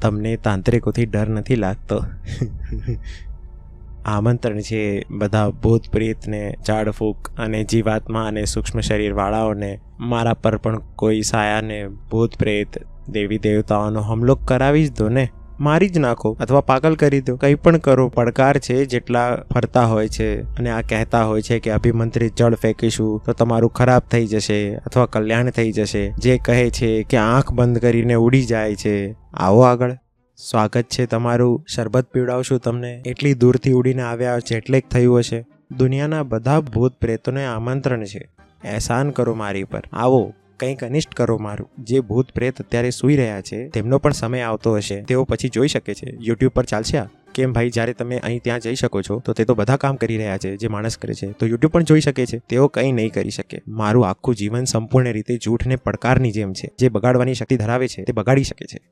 તમને તાંત્રિકોથી ડર નથી લાગતો? આમંત્રણ છે બધા ભૂત પ્રેતને, ઝાડફૂંક અને જીવાત્મા અને સૂક્ષ્મ શરીરવાળાઓને, મારા પર પણ કોઈ સાયાને ભૂત પ્રેત દેવી દેવતાઓનો હુમલો કરાવી જ દો ને, મારી જ નાખો અથવા પાગલ કરી દો, કંઈ પણ કરો. પડકાર છે જેટલા ફરતા હોય છે અને આ કહેતા હોય છે કે અભિમંત્રિત જળ ફેંકીશું તો તમારું ખરાબ થઈ જશે અથવા કલ્યાણ થઈ જશે, જે કહે છે કે આંખ બંધ કરીને ઉડી જાય છે. આવો આગળ, સ્વાગત છે તમારું. શરબત પીવડાવશું તમને. એટલી દૂરથી ઉડીને આવ્યા જેટલેક થયું હશે. દુનિયાના બધા ભૂત પ્રેતોને આમંત્રણ છે. એહસાન કરો મારી પર, આવો કંઈક અનિષ્ટ કરો મારું. જે ભૂત પ્રેત અત્યારે સૂઈ રહ્યા છે તેમનો પણ સમય આવતો હશે, તેઓ પછી જોઈ શકે છે. યુટ્યુબ પર ચાલશે આ? કેમ ભાઈ, જ્યારે તમે અહીં ત્યાં જઈ શકો છો તો તે તો બધા કામ કરી રહ્યા છે જે માણસ કરે છે, તો યુટ્યુબ પણ જોઈ શકે છે. તેઓ કંઈ નહીં કરી શકે. મારું આખું જીવન સંપૂર્ણ રીતે જૂઠ ને પડકારની જેમ છે. જે બગાડવાની શક્તિ ધરાવે છે તે બગાડી શકે છે.